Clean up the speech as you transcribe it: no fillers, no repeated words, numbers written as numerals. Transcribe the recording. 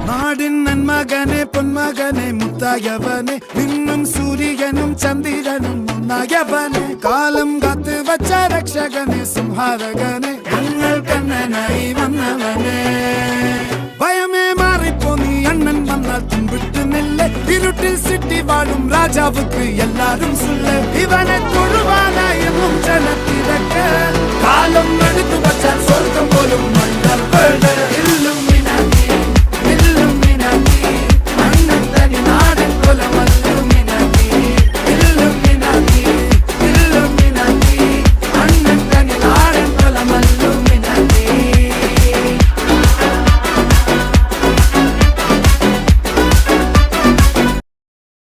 നാടിൻ നന്മകനെ പൊന്മകനെ മുത്തായവനെ നിന്നും സൂര്യനും ചന്ദ്രനും ഒന്നായവനെ കാലം കാത്ത് വച്ച രക്ഷകനെ സംഹാരകനെ ഞങ്ങൾ കണ്ണനായി വന്നവനെ ഭയമേ മാറിപ്പോ നീ അണ്ണൻ വന്നാൽ തുമ്പിട്ട് നെല്ല് ഇരുട്ടിൽ സിറ്റി വാഴും രാജാവുക്ക് എല്ലാരും സുല്ല് ഇവനെ തൊഴുവാനായും ജനത്തിരക്ക് കാലം എടുത്തു വച്ചാൽ സ്വർഗം പോലും മണ്ണൽ ഇല്ലും